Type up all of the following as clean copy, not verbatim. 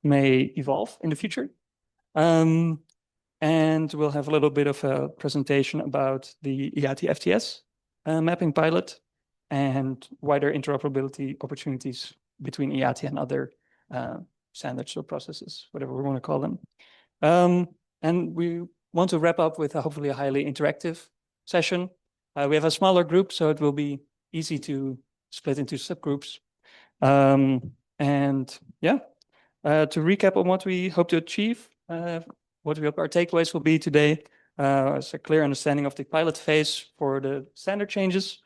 may evolve in the future. And we'll have a little bit of a presentation about the IATI FTS mapping pilot and wider interoperability opportunities between IATI and other standards or processes, whatever we want to call them. And we want to wrap up with hopefully a highly interactive session. We have a smaller group, so it will be easy to split into subgroups. And yeah, to recap on what we hope to achieve, what we hope our takeaways will be today is a clear understanding of the pilot phase for the standard changes,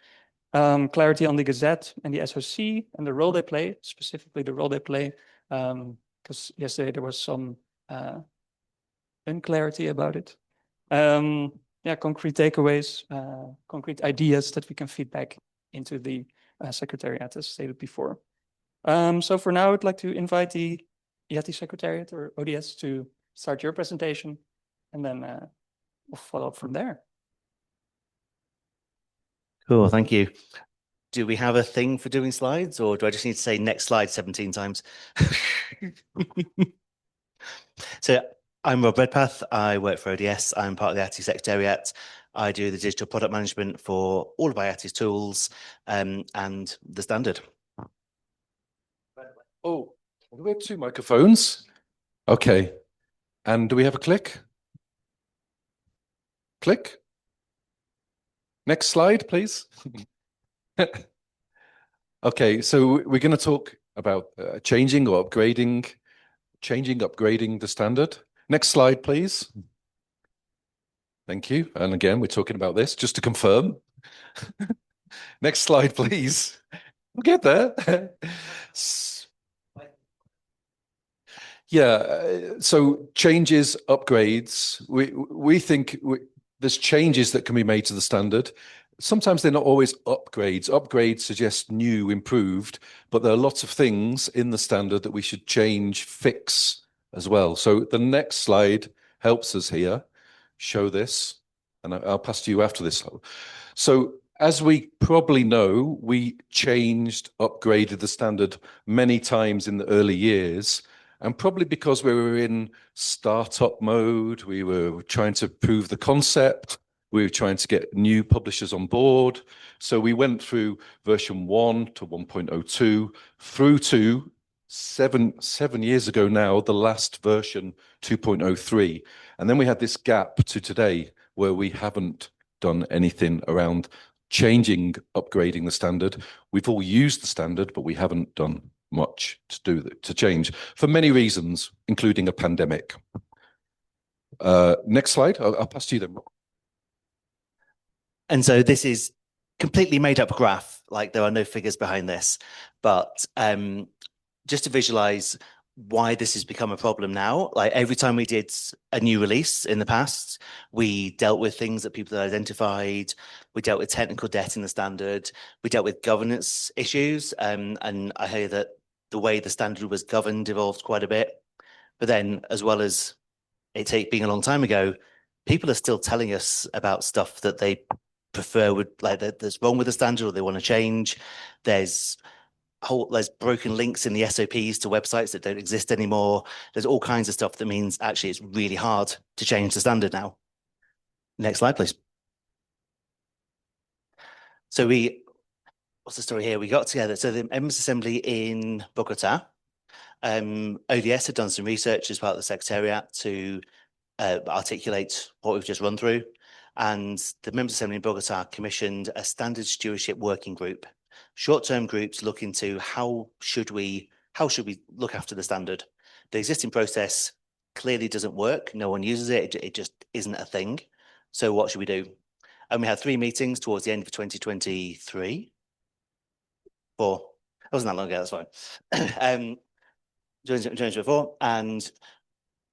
clarity on the Gazette and the SOC and the role they play, specifically the role they play, because yesterday there was some unclarity about it. Yeah, concrete takeaways, concrete ideas that we can feed back into the Secretariat, as stated before. So for now, I'd like to invite the IATI Secretariat or ODS to start your presentation, and then we'll follow up from there. Cool, thank you. Do we have a thing for doing slides, or do I just need to say next slide 17 times? So I'm Rob Redpath. I work for ODS. I'm part of the IATI Secretariat. I do the digital product management for all of IATI's tools and the standard. Oh, do we have two microphones? Okay. And do we have a click? Click. Next slide, please. Okay, so we're going to talk about changing, upgrading the standard. Next slide, please. Thank you. And again, we're talking about this just to confirm. Next slide, please. We'll get there. Yeah, so changes, upgrades. We think there's changes that can be made to the standard. Sometimes they're not always upgrades. Upgrades suggest new, improved, but there are lots of things in the standard that we should change, fix as well. So the next slide helps us here show this, and I'll pass to you after this. So as we probably know, we changed, upgraded the standard many times in the early years. And probably because we were in startup mode, we were trying to prove the concept, we were trying to get new publishers on board. So we went through version 1 to 1.02 through to seven years ago now, the last version 2.03. And then we had this gap to today where we haven't done anything around changing, upgrading the standard. We've all used the standard, but we haven't done much to change for many reasons, including a pandemic. Next slide. I'll pass to you then. And so this is completely made up graph, like there are no figures behind this, but just to visualize why this has become a problem now, like every time we did a new release in the past, we dealt with things that people had identified, we dealt with technical debt in the standard, we dealt with governance issues, and I hear that the way the standard was governed evolved quite a bit. But then, as well as it being a long time ago, people are still telling us about stuff that they prefer, that's wrong with the standard or they want to change. There's broken links in the SOPs to websites that don't exist anymore. There's all kinds of stuff that means actually it's really hard to change the standard now. Next slide, please. So what's the story here? We got together. So the Members Assembly in Bogota, ODS had done some research as part of the Secretariat to articulate what we've just run through. And the Members Assembly in Bogota commissioned a standard stewardship working group, short-term groups look into how should we look after the standard. The existing process clearly doesn't work. No one uses it. It just isn't a thing. So what should we do? And we had 3 meetings towards the end of 2023. 4. That wasn't that long ago, that's fine. 2024. And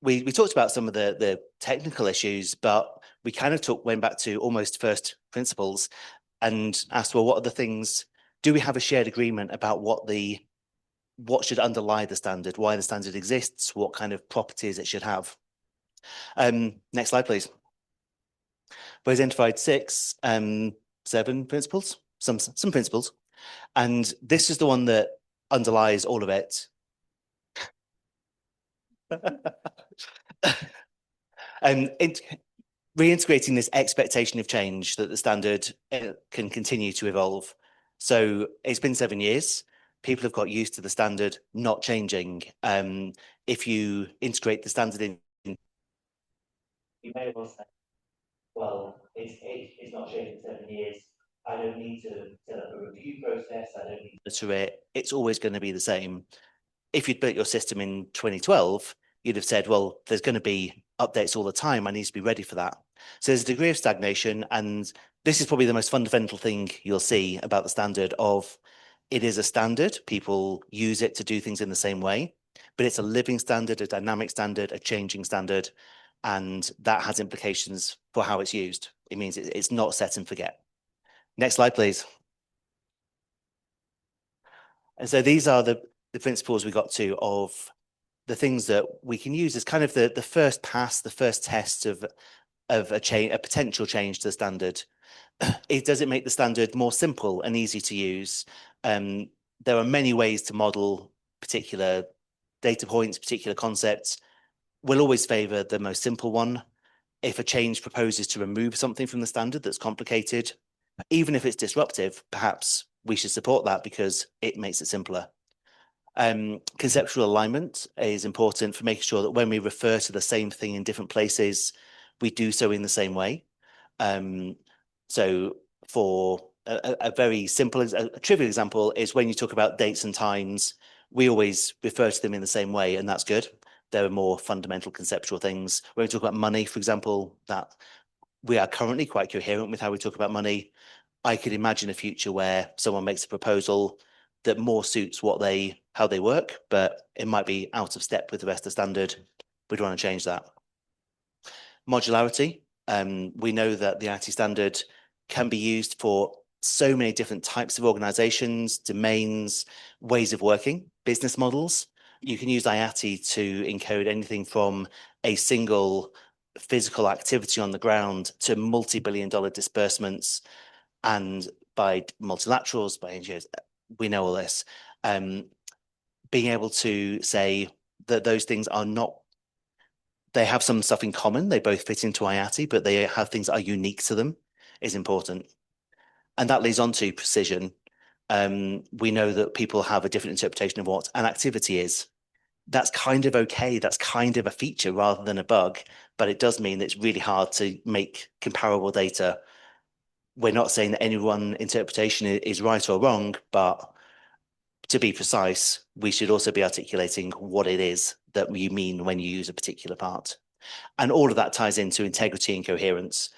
we talked about some of the technical issues, but we kind of went back to almost first principles and asked, well, what are the things, do we have a shared agreement about what should underlie the standard, why the standard exists, what kind of properties it should have? Next slide, please. We identified 7 principles, some principles, and this is the one that underlies all of it. And reintegrating this expectation of change that the standard can continue to evolve. So it's been 7 years. People have got used to the standard not changing. If you integrate the standard in, you may well say, well, it's not changed in 7 years. I don't need to set up a review process. I don't need to it. It's always going to be the same. If you'd built your system in 2012, you'd have said, well, there's going to be updates all the time. I need to be ready for that. So there's a degree of stagnation. And this is probably the most fundamental thing you'll see about the standard of it is a standard. People use it to do things in the same way, but it's a living standard, a dynamic standard, a changing standard. And that has implications for how it's used. It means it's not set and forget. Next slide, please. And so these are the principles we got to of the things that we can use as kind of the first pass, the first test of a potential change to the standard. Does it make the standard more simple and easy to use? There are many ways to model particular data points, particular concepts. We'll always favor the most simple one. If a change proposes to remove something from the standard that's complicated, even if it's disruptive, perhaps we should support that because it makes it simpler. Conceptual alignment is important for making sure that when we refer to the same thing in different places, we do so in the same way. So for a very simple, a trivial example is when you talk about dates and times, we always refer to them in the same way, and that's good. There are more fundamental conceptual things. When we talk about money, for example, that we are currently quite coherent with how we talk about money. I could imagine a future where someone makes a proposal that more suits how they work, but it might be out of step with the rest of the standard. We'd want to change that. Modularity. We know that the IATI standard can be used for so many different types of organizations, domains, ways of working, business models. You can use IATI to encode anything from a single physical activity on the ground to multi-billion-dollar disbursements, and by multilaterals, by NGOs, we know all this. Being able to say that those things are not, they have some stuff in common, they both fit into IATI, but they have things that are unique to them is important. And that leads on to precision. We know that people have a different interpretation of what an activity is. That's kind of okay. That's kind of a feature rather than a bug, but it does mean that it's really hard to make comparable data. We're not saying that any one interpretation is right or wrong, but to be precise, we should also be articulating what it is that you mean when you use a particular part. And all of that ties into integrity and coherence.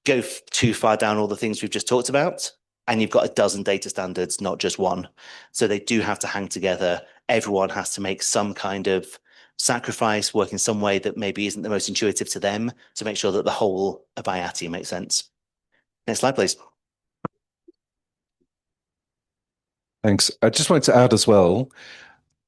Go too far down all the things we've just talked about, and you've got a dozen data standards, not just one. So they do have to hang together. Everyone has to make some kind of sacrifice, work in some way that maybe isn't the most intuitive to them to make sure that the whole of IATI makes sense. Next slide, please. Thanks. I just wanted to add as well,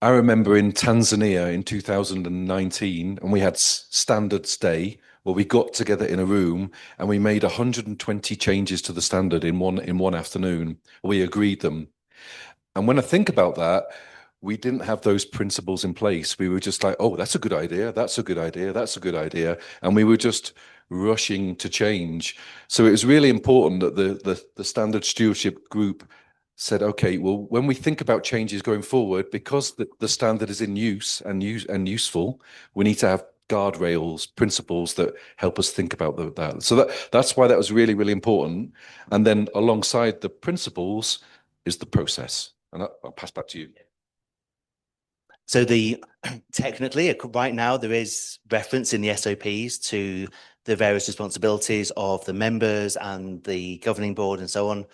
I remember in Tanzania in 2019, and we had Standards Day where we got together in a room and we made 120 changes to the standard in one afternoon. We agreed them. And when I think about that, we didn't have those principles in place. We were just like, oh, that's a good idea. That's a good idea. That's a good idea. And we were just rushing to change. So it was really important that the standard stewardship group said, okay, well, when we think about changes going forward, because the standard is in use and useful, we need to have guardrails, principles that help us think about that. So that's why that was really, really important. And then alongside the principles is the process. And I'll pass back to you. So technically, right now, there is reference in the SOPs to the various responsibilities of the members and the governing board and so on.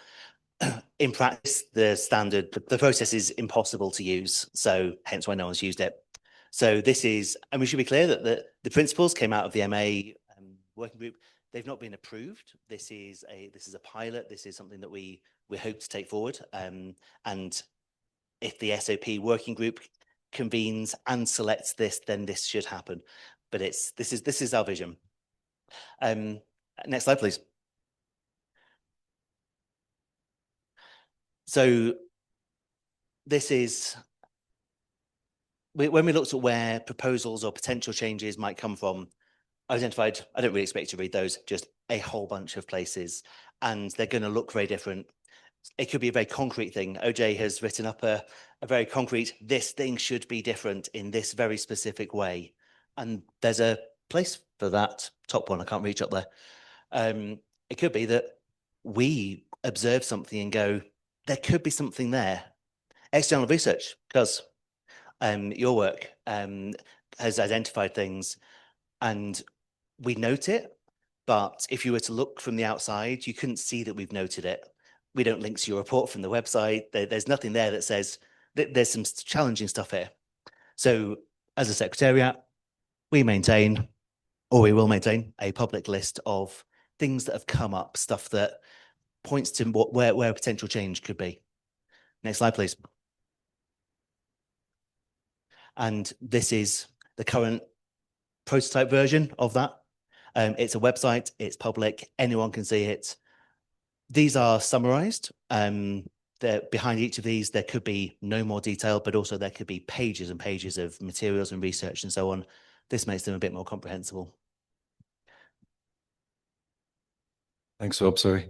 In practice, the process is impossible to use. So hence why no one's used it. So this is, and we should be clear that the principles came out of the MA working group. They've not been approved. This is a pilot. This is something that we hope to take forward. And if the SOP working group convenes and selects this, then this should happen. But this is our vision. Next slide, please. So this is when we looked at where proposals or potential changes might come from, I identified, I don't really expect you to read those, just a whole bunch of places, and they're going to look very different. It could be a very concrete thing. OJ has written up a very concrete, this thing should be different in this very specific way. And there's a place for that top one. I can't reach up there. It could be that we observe something and go, there could be something there. External research, because your work has identified things and we note it, but if you were to look from the outside, you couldn't see that we've noted it. We don't link to your report from the website. There's nothing there that says that there's some challenging stuff here. So as a secretariat, we maintain, or we will maintain, a public list of things that have come up, stuff that points to where potential change could be. Next slide, please. And this is the current prototype version of that. It's a website, it's public, anyone can see it. These are summarized. Behind each of these, there could be no more detail, but also there could be pages and pages of materials and research and so on. This makes them a bit more comprehensible. Thanks, Rob. Sorry.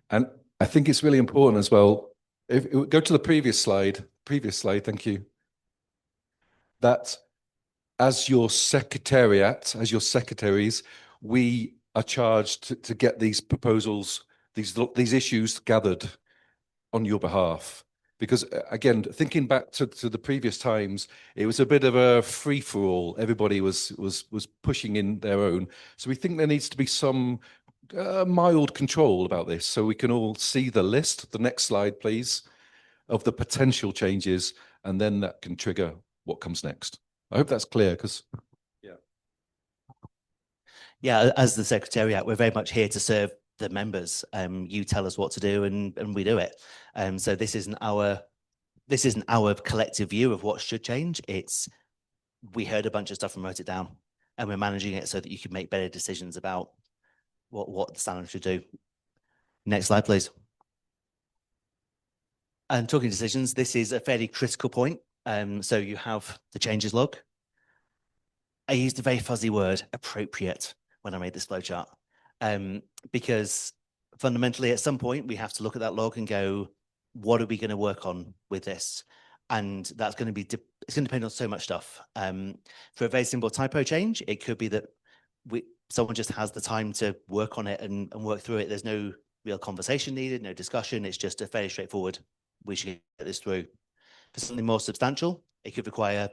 And I think it's really important as well. If go to the previous slide, thank you. That as your secretariat, as your secretaries, we are charged to get these proposals, these issues gathered on your behalf. Because again, thinking back to the previous times, it was a bit of a free-for-all. Everybody was pushing in their own. So we think there needs to be some mild control about this, so we can all see the list. The next slide, please, of the potential changes, and then that can trigger what comes next. I hope that's clear, because yeah, as the secretariat, we're very much here to serve the members. You tell us what to do, and we do it. So this isn't our collective view of what should change. It's we heard a bunch of stuff and wrote it down, and we're managing it so that you can make better decisions about what the standard should do. Next slide, please. And talking decisions, this is a fairly critical point. So you have the changes log. I used a very fuzzy word, appropriate, when I made this flowchart, because fundamentally at some point we have to look at that log and go, what are we going to work on with this? And that's going to be, it's going to depend on so much stuff. For a very simple typo change, it could be that someone just has the time to work on it and work through it. There's no real conversation needed, no discussion. It's just a fairly straightforward, we should get this through. For something more substantial, it could require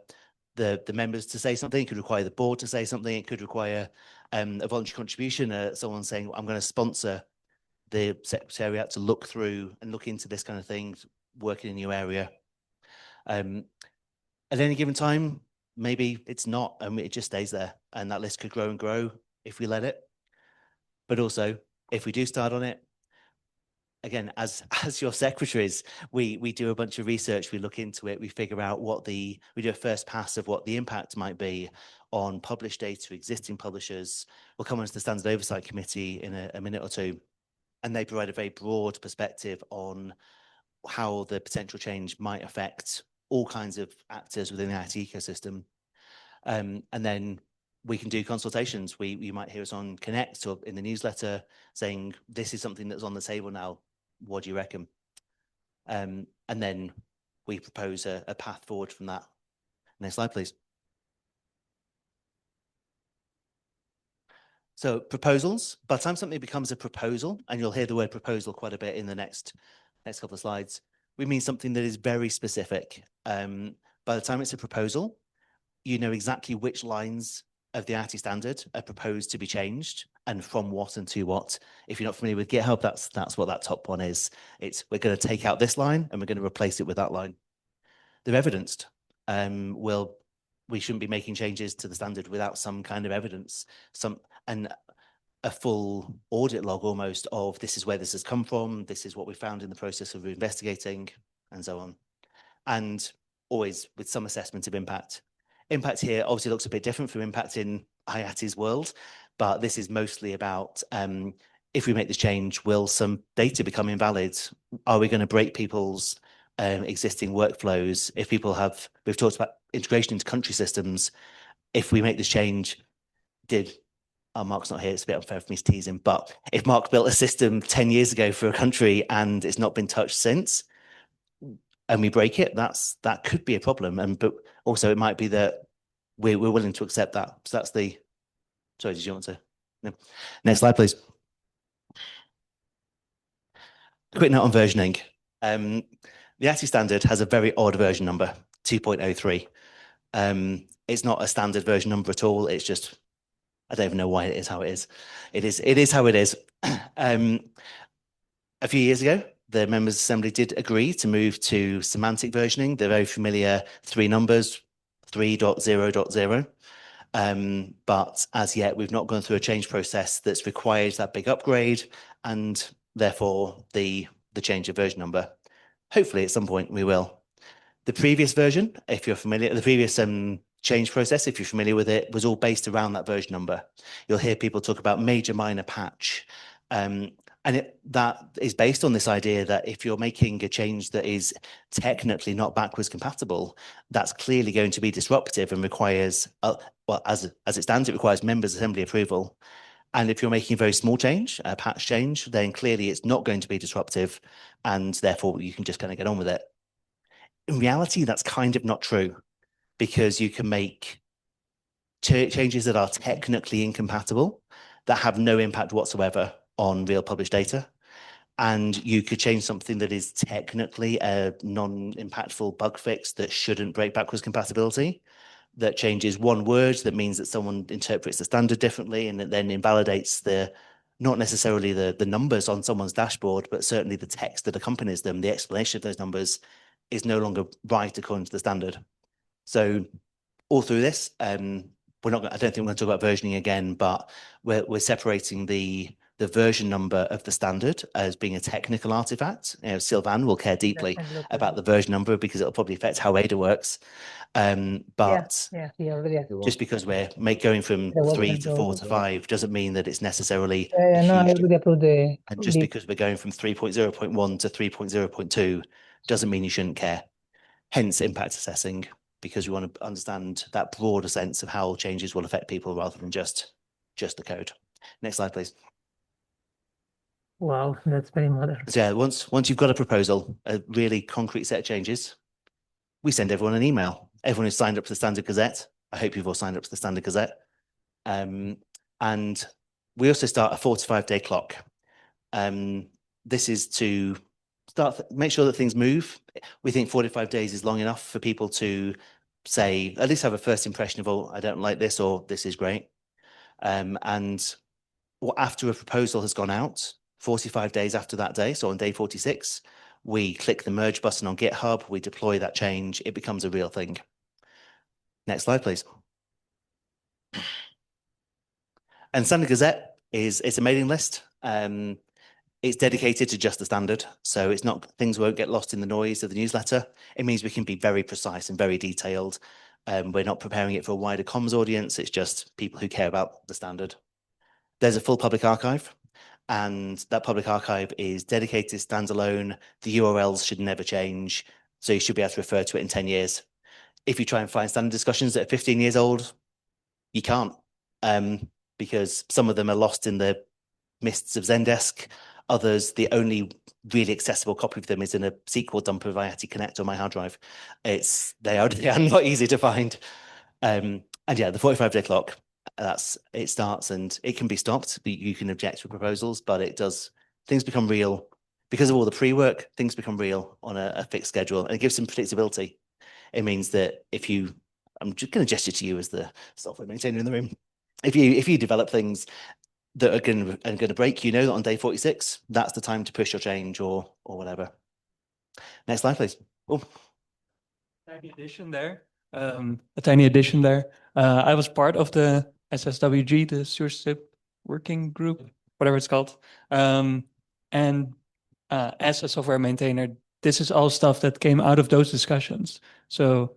the members to say something. It could require the board to say something. It could require a voluntary contribution, someone saying, I'm going to sponsor the secretariat to look through and look into this kind of thing, working in your area. At any given time, maybe it's not, and it just stays there, and that list could grow and grow if we let it. But also, if we do start on it, again, as your secretaries, we do a bunch of research, we look into it, we figure out we do a first pass of what the impact might be on published data, existing publishers. We'll come onto the Standard Oversight Committee in a minute or two, and they provide a very broad perspective on how the potential change might affect all kinds of actors within the IATI ecosystem. And then we can do consultations. You might hear us on Connect or in the newsletter saying, this is something that's on the table now. What do you reckon? And then we propose a path forward from that. Next slide, please. So proposals, by the time something becomes a proposal, and you'll hear the word proposal quite a bit in the next couple of slides, we mean something that is very specific. By the time it's a proposal, you know exactly which lines of the IATI standard are proposed to be changed and from what and to what. If you're not familiar with GitHub, that's what that top one is. We're going to take out this line and we're going to replace it with that line. They're evidenced. We shouldn't be making changes to the standard without some kind of evidence, and a full audit log almost of this is where this has come from, this is what we found in the process of investigating, and so on. And always with some assessment of impact. Impact here obviously looks a bit different from impact in IATI's world, but this is mostly about if we make this change, will some data become invalid? Are we going to break people's existing workflows? If people we've talked about integration into country systems, if we make this change, Mark's not here, it's a bit unfair for me to tease him, but if Mark built a system 10 years ago for a country and it's not been touched since, and we break it, that could be a problem. But also it might be that we're willing to accept that. So that's the, sorry, did you want to? No. Next slide, please. Quick note on versioning. The IATI standard has a very odd version number, 2.03. It's not a standard version number at all. It's just, I don't even know why it is how it is. It is how it is. A few years ago, the Members' Assembly did agree to move to semantic versioning. They're very familiar, 3 numbers, 3.0.0. But as yet, we've not gone through a change process that's required that big upgrade, and therefore the change of version number. Hopefully, at some point, we will. The previous version, if you're familiar, the previous change process, if you're familiar with it, was all based around that version number. You'll hear people talk about major, minor, patch. That is based on this idea that if you're making a change that is technically not backwards compatible, that's clearly going to be disruptive and requires, well, as it stands, it requires Members' Assembly approval. And if you're making a very small change, a patch change, then clearly it's not going to be disruptive, and therefore you can just kind of get on with it. In reality, that's kind of not true, because you can make changes that are technically incompatible that have no impact whatsoever on real published data. And you could change something that is technically a non-impactful bug fix that shouldn't break backwards compatibility, that changes one word that means that someone interprets the standard differently, and it then invalidates not necessarily the numbers on someone's dashboard, but certainly the text that accompanies them, the explanation of those numbers is no longer right according to the standard. So all through this, I don't think we're going to talk about versioning again, but we're separating the version number of the standard as being a technical artifact. Sylvan will care deeply about the version number because it'll probably affect how Ada works. But just because we're going from 3 to 4 to 5 doesn't mean that it's necessarily a huge, and just because we're going from 3.0.1 to 3.0.2 doesn't mean you shouldn't care. Hence impact assessing, because we want to understand that broader sense of how changes will affect people rather than just the code. Next slide, please. Wow, that's very modern. So yeah, once you've got a proposal, a really concrete set of changes, we send everyone an email. Everyone who's signed up to the Standard Gazette, I hope you've all signed up to the Standard Gazette. And we also start a 45-day clock. This is to make sure that things move. We think 45 days is long enough for people to say, at least have a first impression of, oh, I don't like this, or this is great. And after a proposal has gone out, 45 days after that day, so on day 46, we click the merge button on GitHub, we deploy that change, it becomes a real thing. Next slide, please. And Standard Gazette it's a mailing list. It's dedicated to just the standard, so it's not, things won't get lost in the noise of the newsletter. It means we can be very precise and very detailed. We're not preparing it for a wider comms audience, it's just people who care about the standard. There's a full public archive, and that public archive is dedicated, standalone. The URLs should never change, so you should be able to refer to it in 10 years. If you try and find standard discussions that are 15 years old, you can't, because some of them are lost in the mists of Zendesk. Others, the only really accessible copy of them is in a SQL dumper of IATI Connect on my hard drive. They are not easy to find. And yeah, the 45-day clock, it starts and it can be stopped. You can object to proposals, but things become real. Because of all the pre-work, things become real on a fixed schedule, and it gives some predictability. It means that I'm just going to gesture to you as the software maintainer in the room. If you develop things that are going to break, that on day 46, that's the time to push your change or whatever. Next slide, please. Oh. Tiny addition there. I was part of the SSWG, the Stewardship Working Group, whatever it's called. And as a software maintainer, this is all stuff that came out of those discussions. So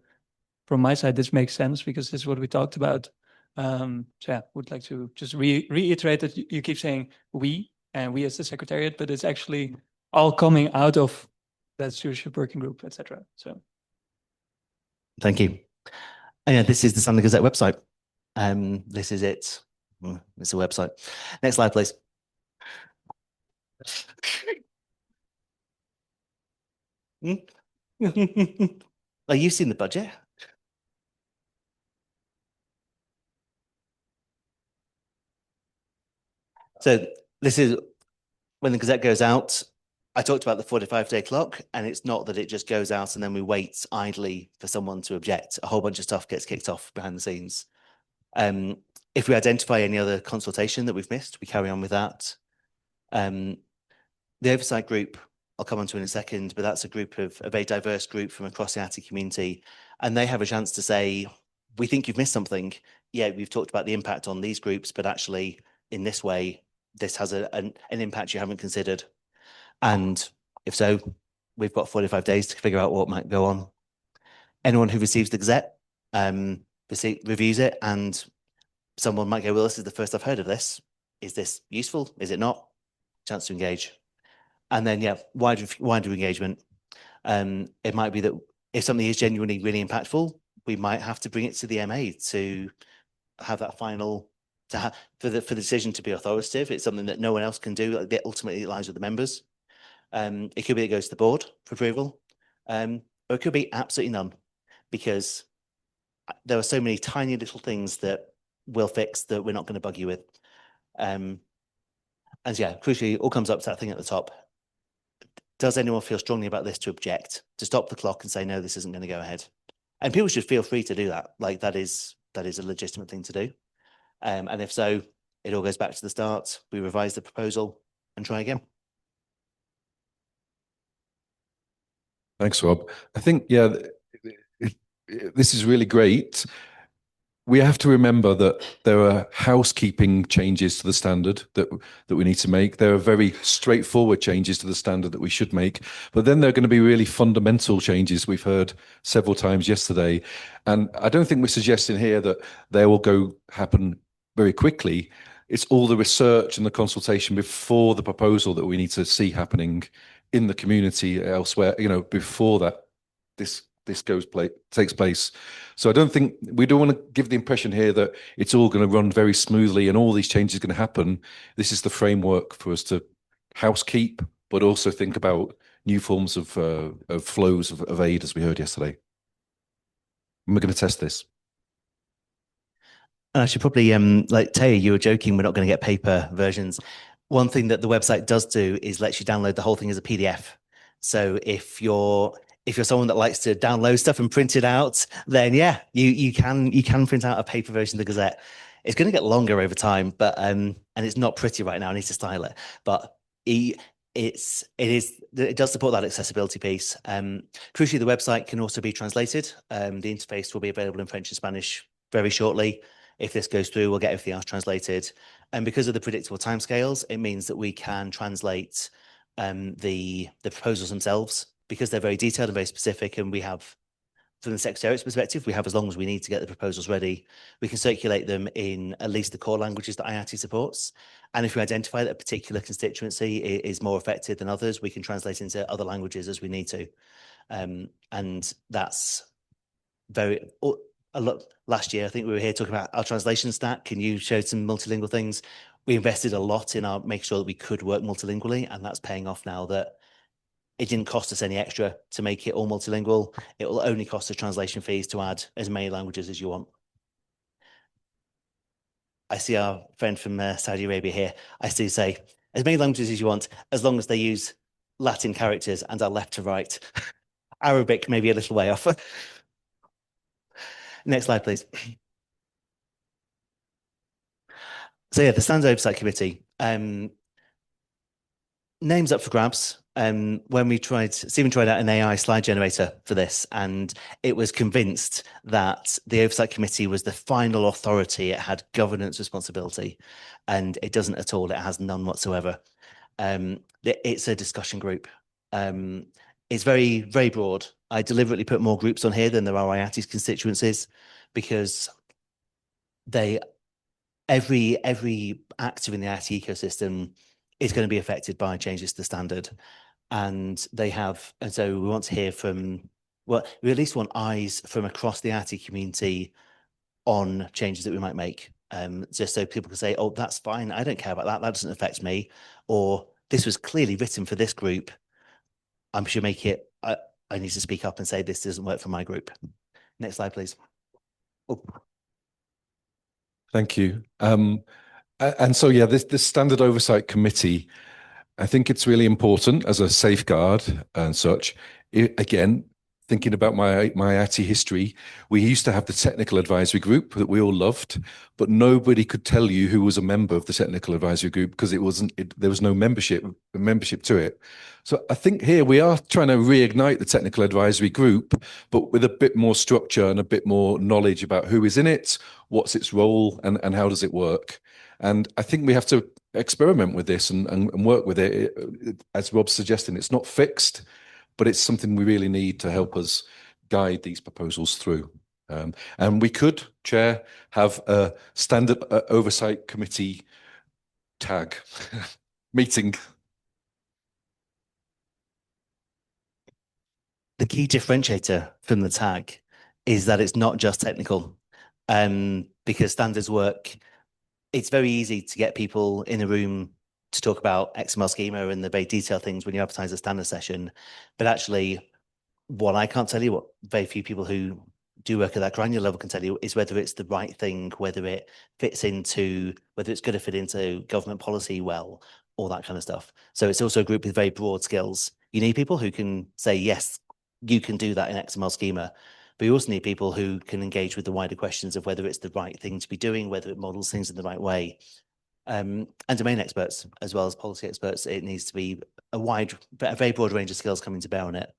from my side, this makes sense because this is what we talked about. So yeah, would like to just reiterate that you keep saying we and we as the Secretariat, but it's actually all coming out of that Stewardship Working Group, etc. So thank you. And yeah, this is the Standard Gazette website. This is it. It's a website. Next slide, please. Are you seen the budget? So this is when the Gazette goes out. I talked about the 45-day clock, and it's not that it just goes out and then we wait idly for someone to object. A whole bunch of stuff gets kicked off behind the scenes. If we identify any other consultation that we've missed, we carry on with that. The oversight group, I'll come on to in a second, but that's a group of a very diverse group from across the IATI community. And they have a chance to say, we think you've missed something. Yeah, we've talked about the impact on these groups, but actually in this way, this has an impact you haven't considered. And if so, we've got 45 days to figure out what might go on. Anyone who receives the Gazette reviews it, and someone might go, well, this is the first I've heard of this. Is this useful? Is it not? Chance to engage. And then, yeah, wider engagement. It might be that if something is genuinely really impactful, we might have to bring it to the MA to have that final, for the decision to be authoritative. It's something that no one else can do. Ultimately, it lies with the members. It could be it goes to the board for approval, or it could be absolutely none, because there are so many tiny little things that we'll fix that we're not going to bug you with. And yeah, crucially, it all comes up to that thing at the top. Does anyone feel strongly about this to object, to stop the clock and say, no, this isn't going to go ahead? And people should feel free to do that. Like that is a legitimate thing to do. And if so, it all goes back to the start. We revise the proposal and try again. Thanks, Rob. I think, yeah, this is really great. We have to remember that there are housekeeping changes to the standard that we need to make. There are very straightforward changes to the standard that we should make, but then there are going to be really fundamental changes we've heard several times yesterday. And I don't think we're suggesting here that they will happen very quickly. It's all the research and the consultation before the proposal that we need to see happening in the community elsewhere, before that this takes place. So I don't think we don't want to give the impression here that it's all going to run very smoothly and all these changes are going to happen. This is the framework for us to housekeep, but also think about new forms of flows of aid, as we heard yesterday. And we're going to test this. And I should probably, like Taya, you were joking, we're not going to get paper versions. One thing that the website does do is lets you download the whole thing as a PDF. So if you're someone that likes to download stuff and print it out, then yeah, you can print out a paper version of the Gazette. It's going to get longer over time, but and it's not pretty right now. I need to style it, but it does support that accessibility piece. Crucially, the website can also be translated. The interface will be available in French and Spanish very shortly. If this goes through, we'll get everything else translated. And because of the predictable timescales, it means that we can translate the proposals themselves, because they're very detailed and very specific, and we have, from the Secretariat's perspective, we have as long as we need to get the proposals ready. We can circulate them in at least the core languages that IATI supports. And if we identify that a particular constituency is more affected than others, we can translate into other languages as we need to. And that's a lot. Last year, I think we were here talking about our translation stack, and you showed some multilingual things. We invested a lot in making sure that we could work multilingually, and that's paying off now that it didn't cost us any extra to make it all multilingual. It will only cost us translation fees to add as many languages as you want. I see our friend from Saudi Arabia here. I still say as many languages as you want, as long as they use Latin characters and are left to right. Arabic maybe a little way off. Next slide, please. So yeah, the Standards Oversight Committee. Names up for grabs. When Stephen tried out an AI slide generator for this, and it was convinced that the Oversight Committee was the final authority. It had governance responsibility, and it doesn't at all. It has none whatsoever. It's a discussion group. It's very, very broad. I deliberately put more groups on here than there are IATI's constituencies, because every actor in the IATI ecosystem is going to be affected by changes to the standard. And so we want to hear from well, we at least want eyes from across the IATI community on changes that we might make. Just so people can say, oh, that's fine. I don't care about that. That doesn't affect me. Or this was clearly written for this group. I should make it, I need to speak up and say this doesn't work for my group. Next slide, please. Oh. Thank you. And so, yeah, this standard oversight committee, I think it's really important as a safeguard and such. Again, thinking about my IATI history, we used to have the technical advisory group that we all loved, but nobody could tell you who was a member of the technical advisory group because there was no membership to it. So I think here we are trying to reignite the technical advisory group, but with a bit more structure and a bit more knowledge about who is in it, what's its role, and how does it work. And I think we have to experiment with this and work with it. As Rob's suggesting, it's not fixed, but it's something we really need to help us guide these proposals through. And we could, Chair, have a standard oversight committee tag meeting. The key differentiator from the tag is that it's not just technical, because standards work. It's very easy to get people in a room to talk about XML schema and the very detailed things when you advertise a standard session. But actually, what I can't tell you, what very few people who do work at that granular level can tell you, is whether it's the right thing, whether it fits into, whether it's going to fit into government policy well, all that kind of stuff. So it's also a group with very broad skills. You need people who can say, yes, you can do that in XML schema. But you also need people who can engage with the wider questions of whether it's the right thing to be doing, whether it models things in the right way. And domain experts, as well as policy experts. It needs to be a very broad range of skills coming to bear on it.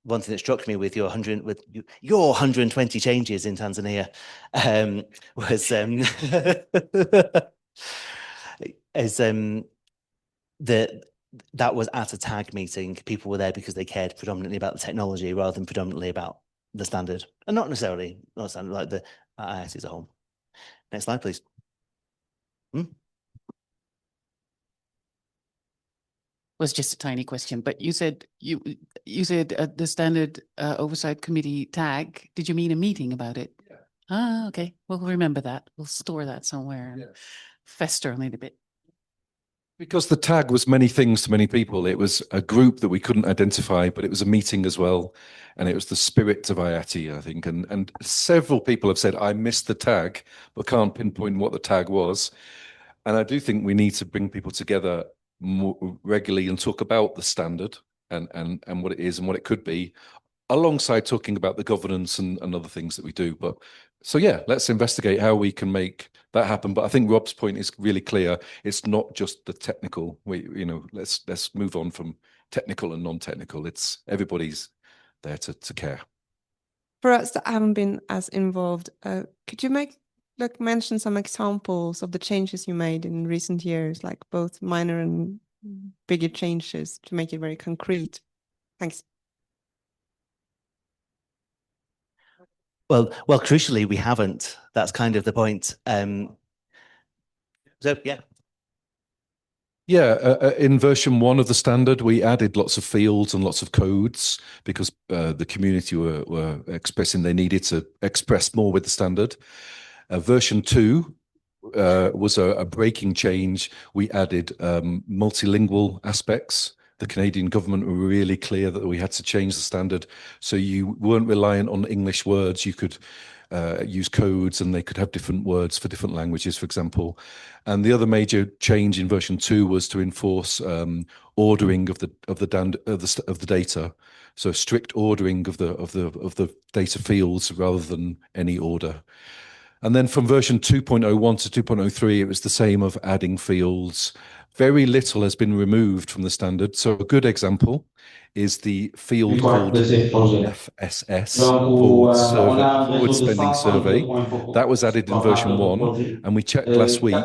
One thing that struck me with your 120 changes in Tanzania was that was at a tag meeting. People were there because they cared predominantly about the technology rather than predominantly about the standard, and not necessarily like the IATI as a whole. Next slide, please. Was just a tiny question, but you said the standard oversight committee tag. Did you mean a meeting about it? Yeah. Ah, okay. We'll remember that. We'll store that somewhere and fester on it a bit. Because the tag was many things to many people. It was a group that we couldn't identify, but it was a meeting as well. And it was the spirit of IATI, I think. And several people have said, I missed the tag, but can't pinpoint what the tag was. And I do think we need to bring people together more regularly and talk about the standard and what it is and what it could be, alongside talking about the governance and other things that we do. But so, yeah, let's investigate how we can make that happen. But I think Rob's point is really clear. It's not just the technical. Let's move on from technical and non-technical. It's everybody's there to care. For us that haven't been as involved, could you mention some examples of the changes you made in recent years, like both minor and bigger changes, to make it very concrete? Thanks. Well, crucially, we haven't. That's kind of the point. So, yeah. Yeah, in version 1 of the standard, we added lots of fields and lots of codes because the community were expressing they needed to express more with the standard. Version 2 was a breaking change. We added multilingual aspects. The Canadian government were really clear that we had to change the standard, so you weren't reliant on English words. You could use codes, and they could have different words for different languages, for example. And the other major change in version 2 was to enforce ordering of the data, so strict ordering of the data fields rather than any order. And then from version 2.01 to 2.03, it was the same of adding fields. Very little has been removed from the standard. So a good example is the field called FSS, forward spending survey. That was added in version 1, and we checked last week.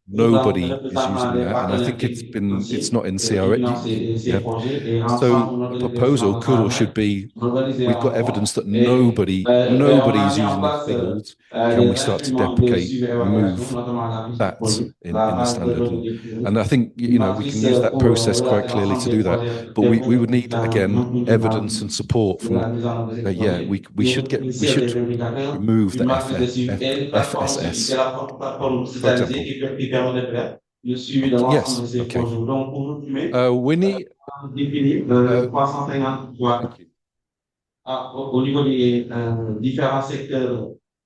nobody is using that, and I think it's not in CRA. Yeah. So a proposal could or should be, we've got evidence that nobody is using this field. Can we start to deprecate, remove that in the standard? And I think, we can use that process quite clearly to do that. But we would need, again, evidence and support from, we should remove the FSS, for example. Yes, okay. Winnie, thank you.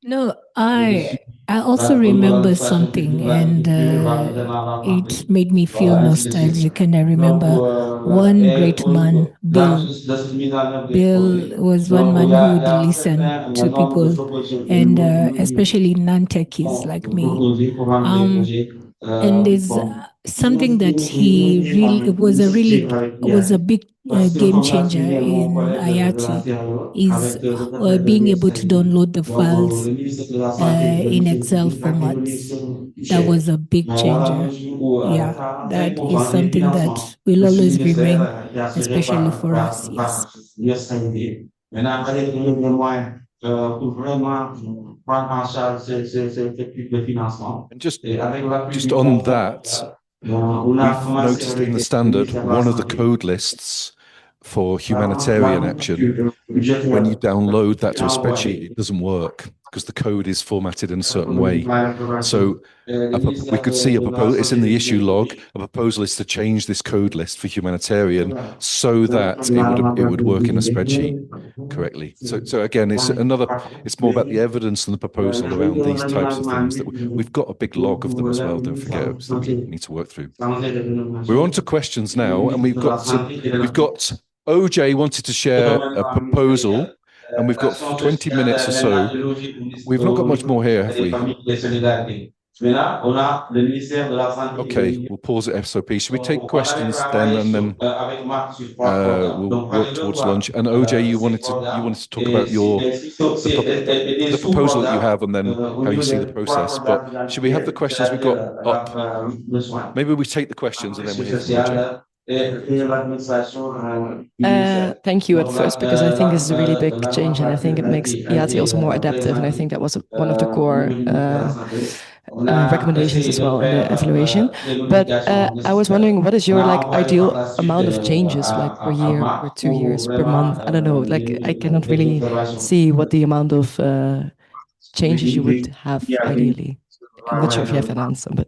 No, I also remember something, and it made me feel nostalgic. And I remember one great man, Bill. Bill was one man who would listen to people, and especially non-techies like me. And is something that he really was a big game changer in IATI is being able to download the files in Excel formats. That was a big changer. Yeah, that is something that will always remain, especially for us. Yes. And just on that, we've noticed in the standard, one of the code lists for humanitarian action, when you download that to a spreadsheet, it doesn't work because the code is formatted in a certain way. So we could see a proposal, it's in the issue log, a proposal is to change this code list for humanitarian so that it would work in a spreadsheet correctly. So again, it's more about the evidence and the proposal around these types of things that we've got a big log of them as well, don't forget, so we need to work through. We're on to questions now, and we've got OJ wanted to share a proposal, and we've got 20 minutes or so. We've not got much more here, have we? Okay, we'll pause at SOP. Should we take questions then, and then we'll work towards lunch? And OJ, you wanted to talk about the proposal that you have, and then how you see the process. But should we have the questions we've got up? Maybe we take the questions and then we hear from OJ. Thank you at first, because I think this is a really big change, and I think it makes IATI also more adaptive, and I think that was one of the core recommendations as well in the evaluation. But I was wondering, what is your ideal amount of changes, per year, per 2 years, per month? I don't know, I cannot really see what the amount of changes you would have ideally. I'm not sure if you have an answer, but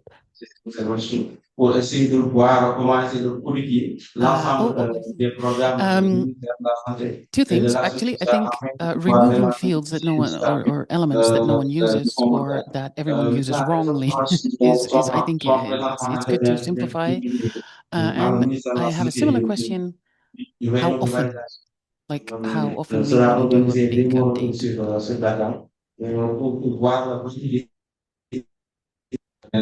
two things, actually. I think removing fields that no one or elements that no one uses or that everyone uses wrongly is I think it's good to simplify. And I have a similar question: how often? How often we want to do a big update? I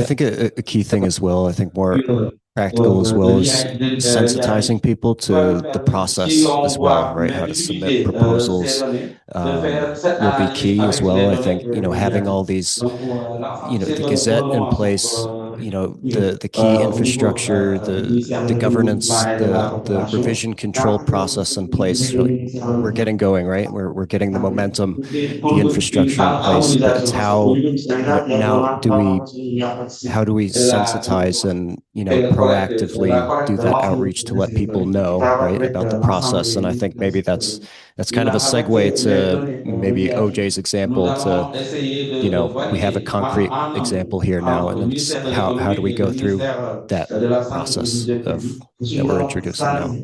think a key thing as well, I think more practical as well, is sensitizing people to the process as well, right? How to submit proposals will be key as well. I think, having all these, the Gazette in place, the key infrastructure, the governance, the revision control process in place. We're getting going, right? We're getting the momentum, the infrastructure in place, but it's how now how do we sensitize and proactively do that outreach to let people know, right, about the process. And I think maybe that's kind of a segue to maybe OJ's example to, we have a concrete example here now, and it's how do we go through that process that we're introducing now.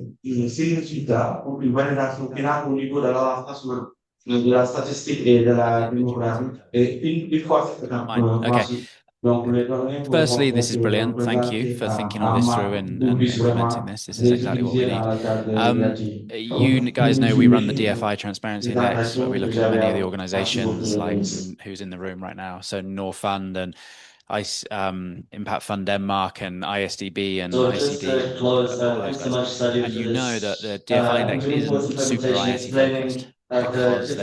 Okay. Firstly, this is brilliant. Thank you for thinking all this through and implementing this. This is exactly what we need. You guys know we run the DFI Transparency Index, where we look at many of the organizations, like who's in the room right now. So Norfund and Impact Fund Denmark and ISDB and ICD, all those guys. And you know that the DFI Index isn't super IATI focused. because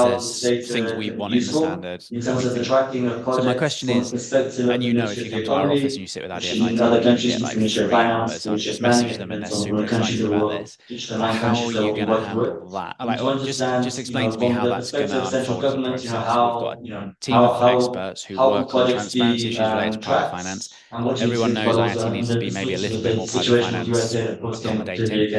there's things we want in the standard that we think. So my question is, and if you come to our office and you sit with our DFI team, you can get like 3 hours on, just message them and they're super excited about this. But how are you going to handle that? Like, just explain to me how that's going to unfold as a process. We've got a team of experts who work on transparency issues related to private finance. Everyone knows IATI needs to be maybe a little bit more private finance accommodating.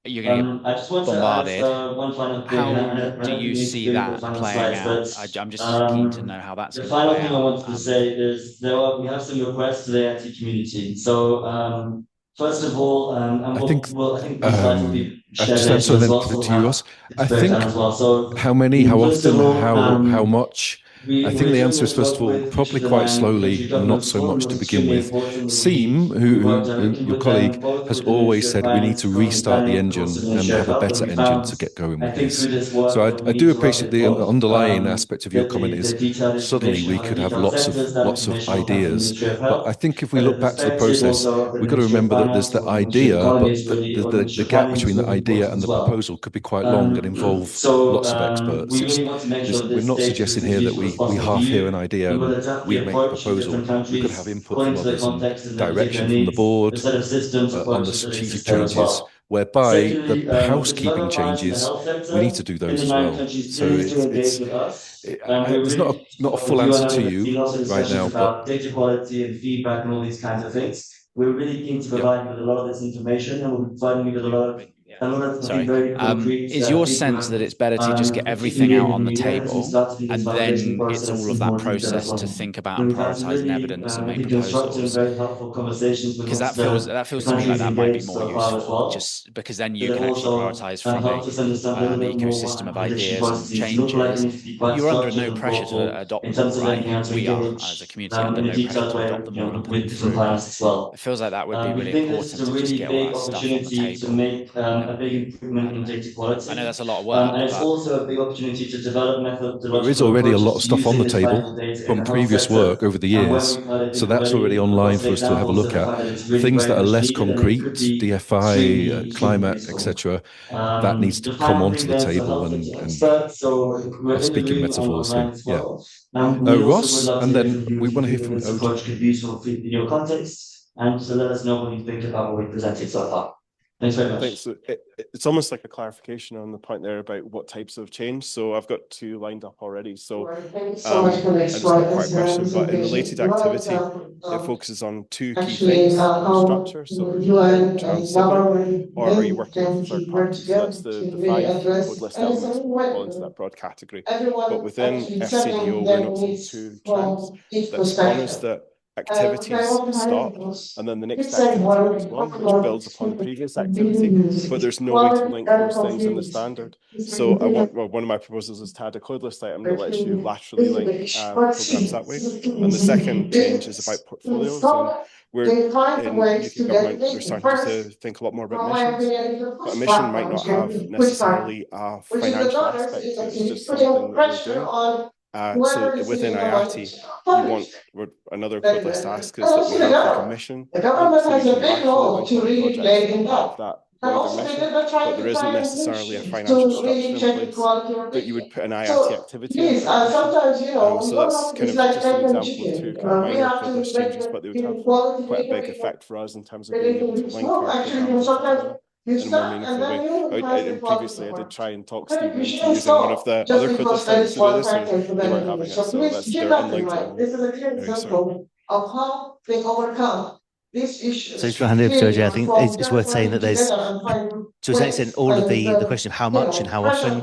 You're going to get bombarded. How do you see that playing out? I'm just keen to know how that's going to play out. One thing I want to say is we have some requests to the IATI community. So first of all, I think I think these slides will be shared just so as then well, to so you, Ross. I display think that as well. So how many, how first of often, all, how much. I think the answer is, first of all, probably quite slowly and not so much to begin with. Seem, who your colleague, has always said we need to restart the engine and have a better engine to get going with these. So I do appreciate the underlying aspect of your comment is suddenly we could have lots of ideas. But I think if we look back to the process, we've got to remember that there's the idea, but the gap between the idea and the proposal could be quite long and involve lots of experts. We're not suggesting here that we half hear an idea and we make the proposal. We've got to have input from others and direction from the board on the strategic changes, whereby the housekeeping changes, we need to do those as well. So there's not a full answer to you right now, but data quality and feedback and all these kinds of things. We're really keen to provide you with a lot of this information, and we're providing you with a lot of is your sense that it's better to just get everything out on the table and then it's all of that process to think about and prioritize and evidence and make proposals? Because that feels to me like that might be more useful, just because then you can actually prioritize from an ecosystem of ideas and changes. You're under no pressure to adopt them all, right? We are, as a community, under no pressure to adopt them all and put them through. It feels like that would be really important to just get all that stuff on the table. A big improvement in data quality. I know that's a lot of work. And it's also a big opportunity to develop methodological. There is already a lot of stuff on the table from previous work over the years. So that's already online for us to have a look at. Things that are less concrete, DFI, climate, etc., that needs to come onto the table and speaking metaphorically. Yeah. Ross, and then we want to hear from OJ. Could be useful in your context, and so let us know what you think about what we presented so far. Thanks very much. Thanks. It's almost like a clarification on the point there about what types of change. So I've got 2 lined up already. So and it's not quite a question, but in related activity, it focuses on 2 key things: structure. So trans or are you working with third parties? So that's the 5 code list elements fall into that broad category. But within FCDO, we're not seeing 2 trends. One is that activities stop and then the next activity comes on, which builds upon the previous activity, but there's no way to link those things in the standard. So one of my proposals is to add a code list item that lets you laterally link programs that way. And the second change is about portfolios, and we're in UK government, we're starting to think a lot more about missions, but a mission might not have necessarily a financial aspect to it, it's just something that we're doing. So within IATI, another code list ask is that we have like a mission, so you can actually link on projects of that wider mission, but there isn't necessarily a financial structure in place that you would put an IATI activity in. So that's kind of just an example of 2 kind of minor code list changes, but they would have quite a big effect for us in terms of being able to link our programs together in a more meaningful way. And previously I did try and talk Stephen into using one of the other code list items to do this, and they weren't having it, so they're unlinked at the moment. Very sorry. Of how they overcome these issues. So just to hand over to OJ, I think it's worth saying that there's, to a certain extent, all of the question of how much and how often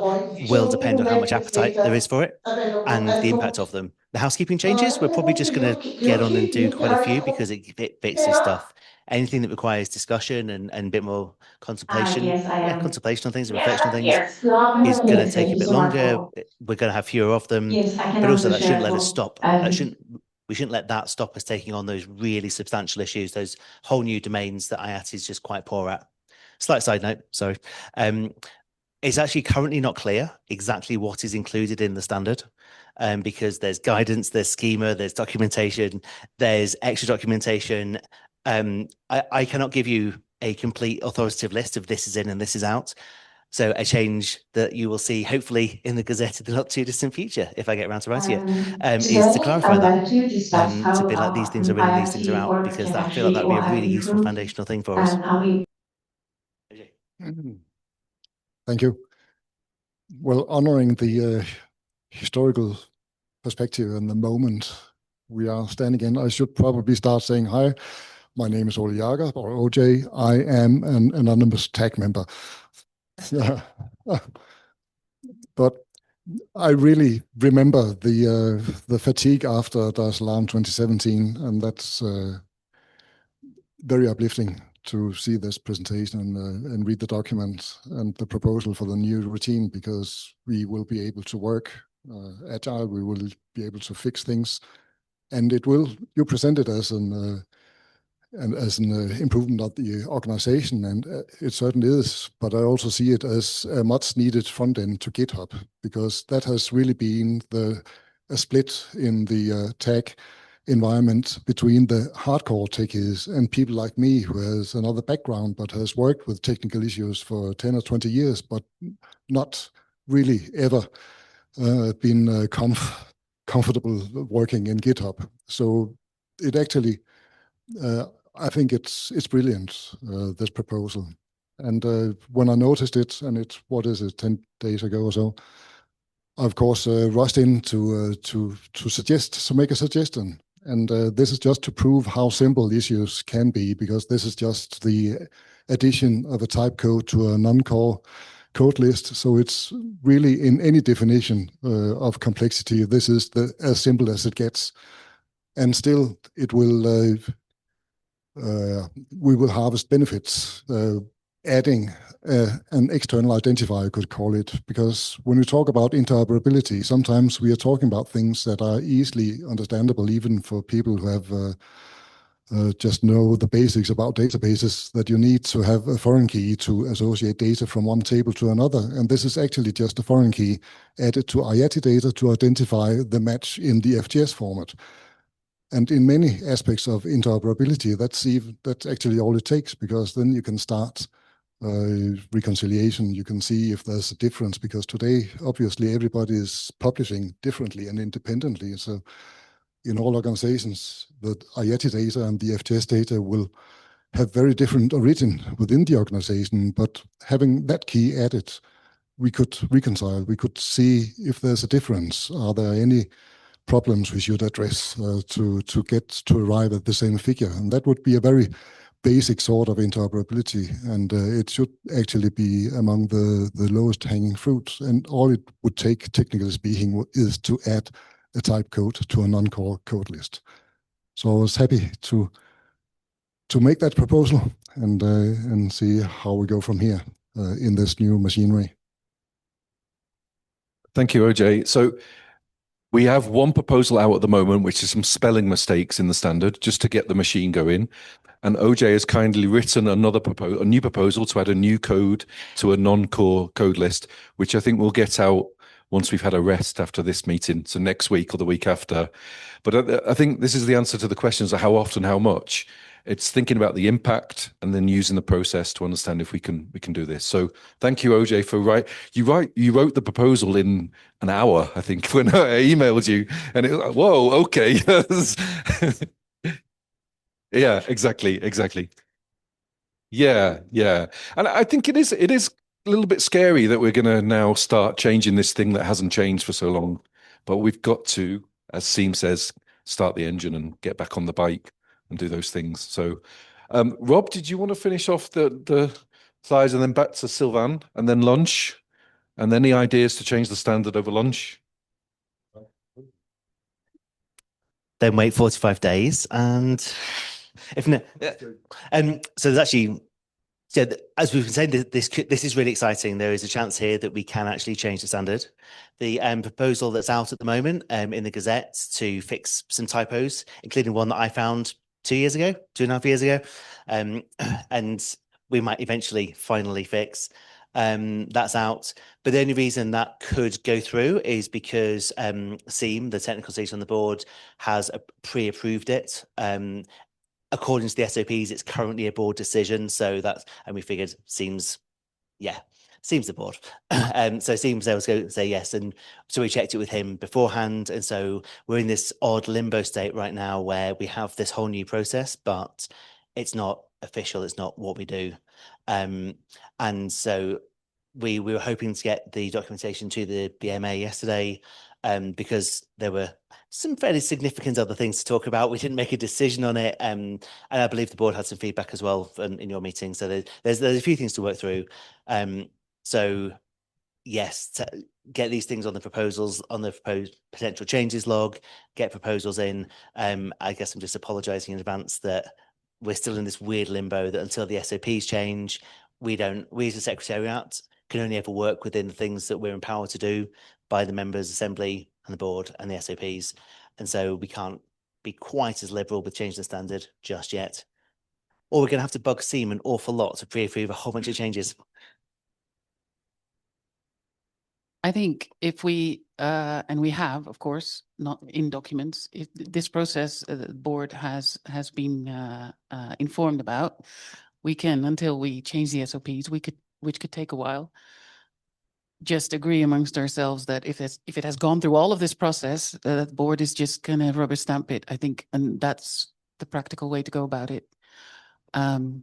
will depend on how much appetite there is for it and the impact of them. The housekeeping changes, we're probably just going to get on and do quite a few because it fixes stuff. Anything that requires discussion and a bit more contemplation, contemplation on things and reflection on things is going to take a bit longer. We're going to have fewer of them, but also that shouldn't let us stop. We shouldn't let that stop us taking on those really substantial issues, those whole new domains that IATI is just quite poor at. Slight side note, sorry. It's actually currently not clear exactly what is included in the standard, because there's guidance, there's schema, there's documentation, there's extra documentation. I cannot give you a complete authoritative list of this is in and this is out. So a change that you will see hopefully in the Gazette in the not too distant future, if I get around to writing it, is to clarify that, to be like, these things are in and these things are out, because I feel like that would be a really useful foundational thing for us. Thank you. Well, honoring the historical perspective and the moment we are standing in, I should probably start saying hi. My name is Ole Jager, or OJ. I am an anonymous tag member. But I really remember the fatigue after Dar es Salaam 2017, and that's very uplifting to see this presentation and read the document and the proposal for the new routine, because we will be able to work agile, we will be able to fix things, and it will, you present it as an improvement of the organization, and it certainly is, but I also see it as a much needed front end to GitHub, because that has really been a split in the tech environment between the hardcore techies and people like me, who has another background but has worked with technical issues for 10 or 20 years, but not really ever been comfortable working in GitHub. So it actually, I think it's brilliant, this proposal. And when I noticed it, and it's, what is it, 10 days ago or so, I of course rushed in to make a suggestion. And this is just to prove how simple issues can be, because this is just the addition of a type code to a non-core code list. So it's really, in any definition of complexity, this is as simple as it gets. And still, it will we will harvest benefits, adding an external identifier, you could call it, because when we talk about interoperability, sometimes we are talking about things that are easily understandable, even for people who have just know the basics about databases, that you need to have a foreign key to associate data from one table to another. And this is actually just a foreign key added to IATI data to identify the match in the FTS format. And in many aspects of interoperability, that's actually all it takes, because then you can start reconciliation. You can see if there's a difference, because today, obviously, everybody is publishing differently and independently. So in all organizations, the IATI data and the FTS data will have very different origin within the organization, but having that key added, we could reconcile, we could see if there's a difference. Are there any problems we should address to arrive at the same figure? And that would be a very basic sort of interoperability, and it should actually be among the lowest hanging fruit. And all it would take, technically speaking, is to add a type code to a non-core code list. So I was happy to make that proposal and see how we go from here in this new machinery. Thank you, OJ. So we have one proposal out at the moment, which is some spelling mistakes in the standard, just to get the machine going. And OJ has kindly written a new proposal to add a new code to a non-core code list, which I think we'll get out once we've had a rest after this meeting, so next week or the week after. But I think this is the answer to the questions of how often, how much. It's thinking about the impact and then using the process to understand if we can do this. So thank you, OJ, for you wrote the proposal in an hour, I think, when I emailed you, and it was like, whoa, okay. Yeah, exactly. Yeah. And I think it is a little bit scary that we're going to now start changing this thing that hasn't changed for so long. But we've got to, as Seem says, start the engine and get back on the bike and do those things. So, Rob, did you want to finish off the slides and then back to Sylvain and then lunch? And any ideas to change the standard over lunch? Then wait 45 days, and if no, so there's actually, so as we've been saying, this is really exciting. There is a chance here that we can actually change the standard. The proposal that's out at the moment in the Gazette to fix some typos, including one that I found 2.5 years ago, and we might eventually finally fix. That's out. But the only reason that could go through is because Seem, the technical stage on the board, has pre-approved it. According to the SOPs, it's currently a board decision. So that's, and we figured seems, yeah, Seems the board. So Seems they was going to say yes. And so we checked it with him beforehand. And so we're in this odd limbo state right now where we have this whole new process, but it's not official. It's not what we do. And so we were hoping to get the documentation to the BMA yesterday, because there were some fairly significant other things to talk about. We didn't make a decision on it. And I believe the board had some feedback as well in your meeting. So there's a few things to work through. So yes, to get these things on the proposals, on the proposed potential changes log, get proposals in. I guess I'm just apologizing in advance that we're still in this weird limbo that until the SOPs change, we as a secretariat can only ever work within the things that we're empowered to do by the members assembly and the board and the SOPs. And so we can't be quite as liberal with changing the standard just yet. Or we're going to have to bug Seam an awful lot to pre-approve a whole bunch of changes. I think if we, and we have, of course, not in documents, this process the board has been informed about, we can, until we change the SOPs, which could take a while, just agree amongst ourselves that if it has gone through all of this process, the board is just gonna rubber stamp it, I think, and that's the practical way to go about it. And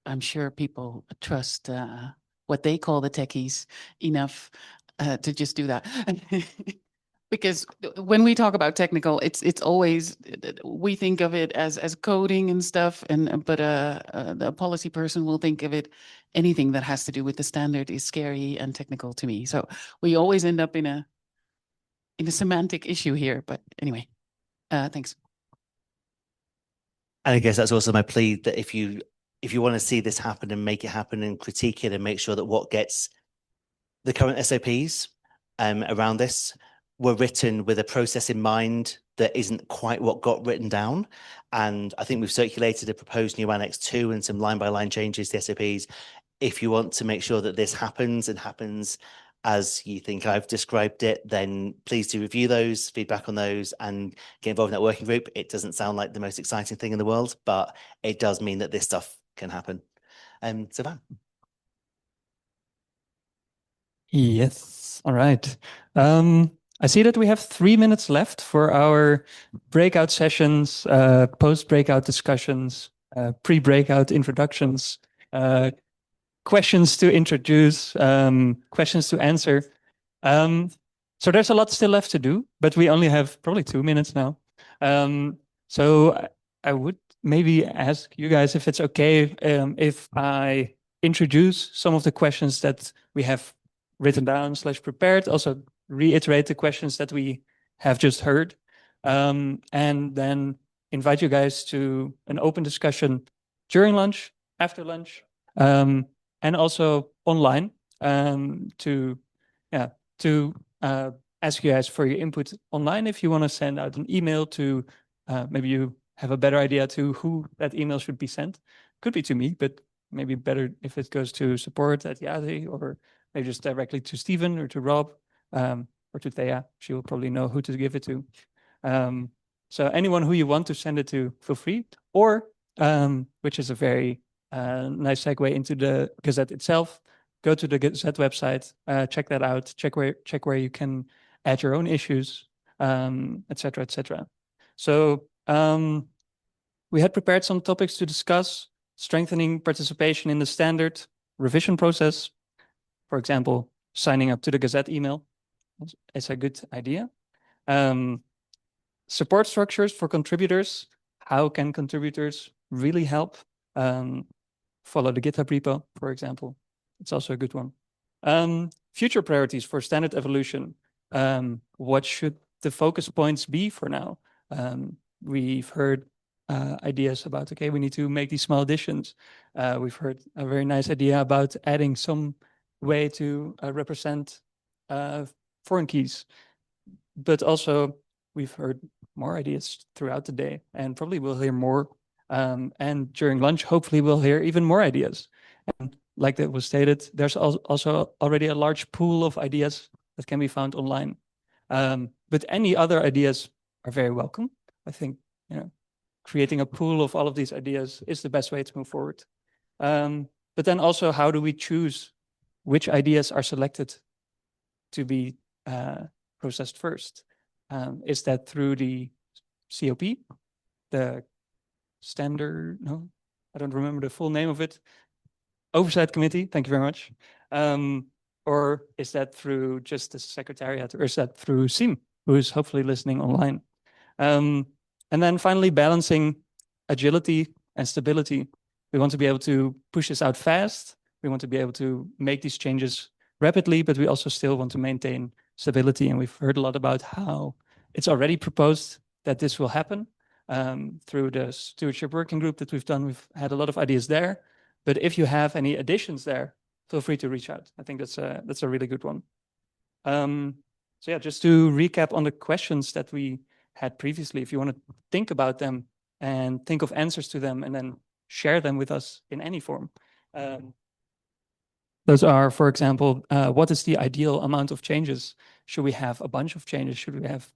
I'm sure people trust what they call the techies enough to just do that. Because when we talk about technical, it's always, we think of it as coding and stuff, but the policy person will think of it, anything that has to do with the standard is scary and technical to me. So we always end up in a semantic issue here. But anyway, thanks. And I guess that's also my plea that if you want to see this happen and make it happen and critique it and make sure that what gets the current SOPs around this were written with a process in mind that isn't quite what got written down. And I think we've circulated a proposed new Annex 2 and some line-by-line changes to SOPs. If you want to make sure that this happens and happens as you think I've described it, then please do review those, feedback on those, and get involved in that working group. It doesn't sound like the most exciting thing in the world, but it does mean that this stuff can happen. So Van. Yes. All right. I see that we have 3 minutes left for our breakout sessions, post-breakout discussions, pre-breakout introductions, questions to introduce, questions to answer. So there's a lot still left to do, but we only have probably 2 minutes now. So I would maybe ask you guys if it's okay if I introduce some of the questions that we have written down / prepared, also reiterate the questions that we have just heard, and then invite you guys to an open discussion during lunch, after lunch, and also online to ask you guys for your input online. If you want to send out an email to, maybe you have a better idea to who that email should be sent. Could be to me, but maybe better if it goes to support@IATI, or maybe just directly to Stephen or to Rob, or to Thea. She will probably know who to give it to. So anyone who you want to send it to, feel free. Or, which is a very nice segue into the Gazette itself, go to the Gazette website, check that out, check where you can add your own issues, etc., etc. So we had prepared some topics to discuss: strengthening participation in the standard revision process. For example, signing up to the Gazette email is a good idea. Support structures for contributors. How can contributors really help? Follow the GitHub repo, for example. It's also a good one. Future priorities for standard evolution. What should the focus points be for now? We've heard ideas about, okay, we need to make these small additions. We've heard a very nice idea about adding some way to represent foreign keys. But also, we've heard more ideas throughout the day, and probably we'll hear more. And during lunch, hopefully we'll hear even more ideas. And like that was stated, there's also already a large pool of ideas that can be found online. But any other ideas are very welcome. I think, creating a pool of all of these ideas is the best way to move forward. But then also, how do we choose which ideas are selected to be processed first? Is that through the COP, the standard, no, I don't remember the full name of it. Oversight Committee, thank you very much. Or is that through just the Secretariat, or is that through SIM, who is hopefully listening online? And then finally, balancing agility and stability. We want to be able to push this out fast. We want to be able to make these changes rapidly, but we also still want to maintain stability. And we've heard a lot about how it's already proposed that this will happen through the stewardship working group that we've done. We've had a lot of ideas there. But if you have any additions there, feel free to reach out. I think that's a really good one. So yeah, just to recap on the questions that we had previously, if you want to think about them and think of answers to them and then share them with us in any form. Those are, for example, what is the ideal amount of changes? Should we have a bunch of changes? Should we have,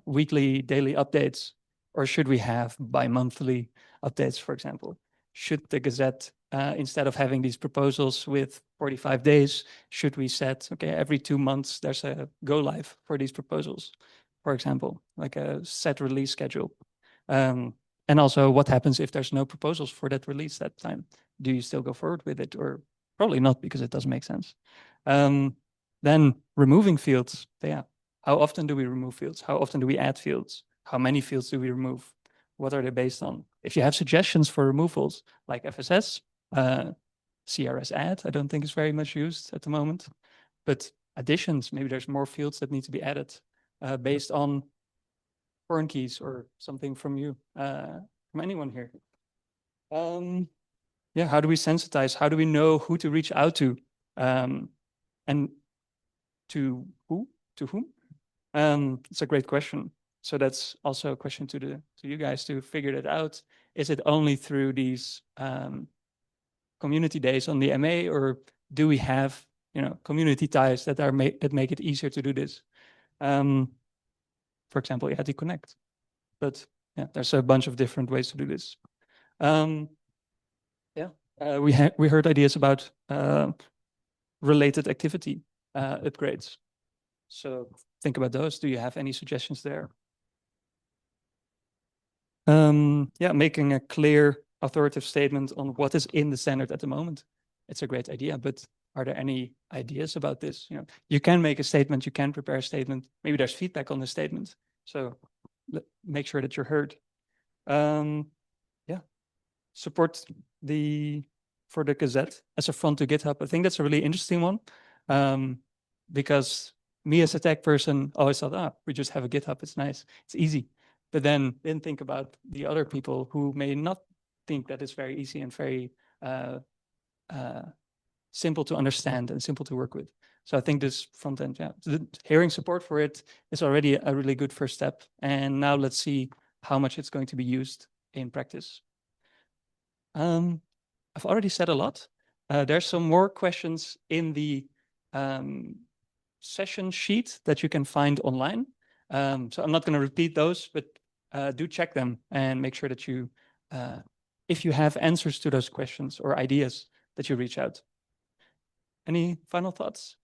weekly, daily updates? Or should we have bi-monthly updates, for example? Should the Gazette, instead of having these proposals with 45 days, should we set, okay, every 2 months there's a go live for these proposals, for example, like a set release schedule? And also, what happens if there's no proposals for that release that time? Do you still go forward with it, or probably not, because it doesn't make sense? Then removing fields. Yeah. How often do we remove fields? How often do we add fields? How many fields do we remove? What are they based on? If you have suggestions for removals, like FSS, CRS add, I don't think is very much used at the moment. But additions, maybe there's more fields that need to be added based on foreign keys or something from you, from anyone here. Yeah, how do we sensitize? How do we know who to reach out to? And to who? To whom? It's a great question. So that's also a question to you guys to figure that out. Is it only through these community days on the MA, or do we have community ties that make it easier to do this? For example, IATI Connect. But yeah, there's a bunch of different ways to do this. We heard ideas about related activity upgrades. So think about those. Do you have any suggestions there? Yeah, making a clear authoritative statement on what is in the standard at the moment. It's a great idea, but are there any ideas about this? You can make a statement, you can prepare a statement. Maybe there's feedback on the statement. So make sure that you're heard. Yeah, support for the Gazette as a front to GitHub. I think that's a really interesting one, because me as a tech person always thought, we just have a GitHub, it's nice, it's easy. But then didn't think about the other people who may not think that it's very easy and very simple to understand and simple to work with. So I think this front end, hearing support for it is already a really good first step. And now let's see how much it's going to be used in practice. I've already said a lot. There's some more questions in the session sheet that you can find online. So I'm not going to repeat those, but do check them and make sure that you, if you have answers to those questions or ideas, that you reach out. Any final thoughts?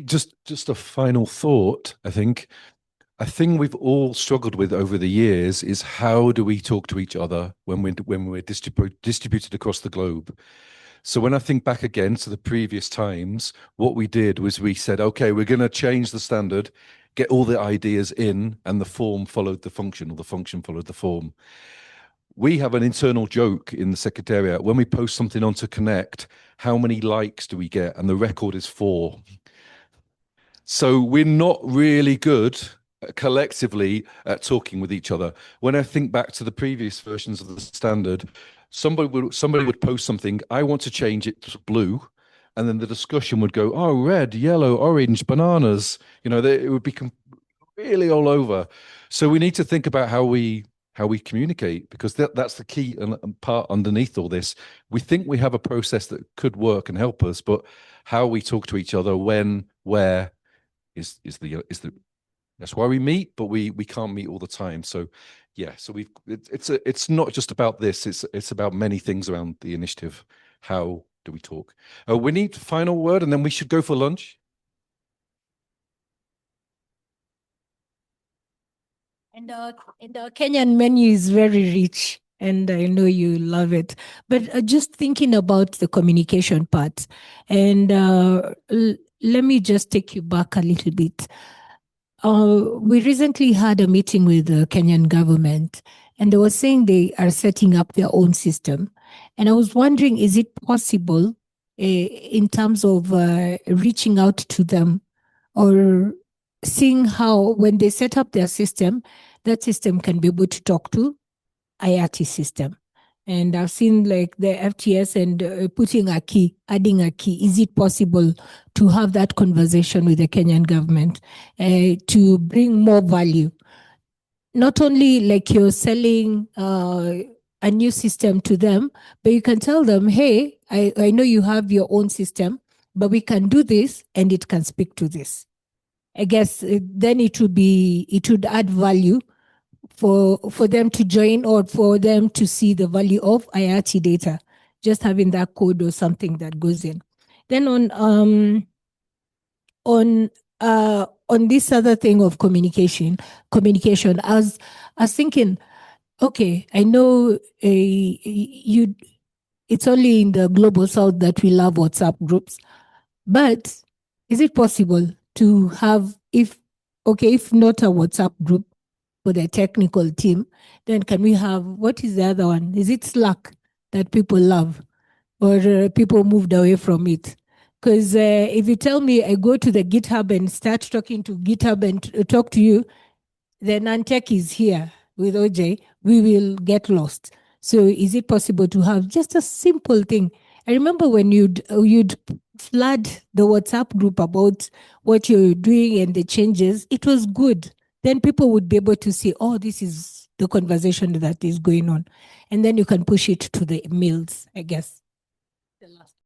Just a final thought, I think. A thing we've all struggled with over the years is how do we talk to each other when we're distributed across the globe? So when I think back again to the previous times, what we did was we said, okay, we're going to change the standard, get all the ideas in, and the form followed the function, or the function followed the form. We have an internal joke in the Secretariat. When we post something onto Connect, how many likes do we get? And the record is 4. So we're not really good collectively at talking with each other. When I think back to the previous versions of the standard, somebody would post something, I want to change it to blue, and then the discussion would go, oh, red, yellow, orange, bananas. It would be really all over. So we need to think about how we communicate, because that's the key and part underneath all this. We think we have a process that could work and help us, but how we talk to each other, when, where, is that's why we meet, but we can't meet all the time. So yeah, so it's not just about this, it's about many things around the initiative, how do we talk? We need final word, and then we should go for lunch. And the Kenyan menu is very rich, and I know you love it. But just thinking about the communication part, and let me just take you back a little bit. We recently had a meeting with the Kenyan government, and they were saying they are setting up their own system. And I was wondering, is it possible in terms of reaching out to them or seeing how when they set up their system, that system can be able to talk to IATI system. And I've seen like the FTS and putting a key, adding a key. Is it possible to have that conversation with the Kenyan government to bring more value? Not only like you're selling a new system to them, but you can tell them, hey, I know you have your own system, but we can do this and it can speak to this. I guess then it would add value for them to join or for them to see the value of IATI data, just having that code or something that goes in. Then on this other thing of communication, I was thinking, okay, I know it's only in the global south that we love WhatsApp groups, but is it possible to have, if not a WhatsApp group for the technical team, then can we have, what is the other one? Is it Slack that people love, or people moved away from it? Because if you tell me I go to the GitHub and start talking to GitHub and talk to you, then Antec is here with OJ, we will get lost. So is it possible to have just a simple thing? I remember when you'd flood the WhatsApp group about what you're doing and the changes, it was good. Then people would be able to see, oh, this is the conversation that is going on. And then you can push it to the emails, I guess.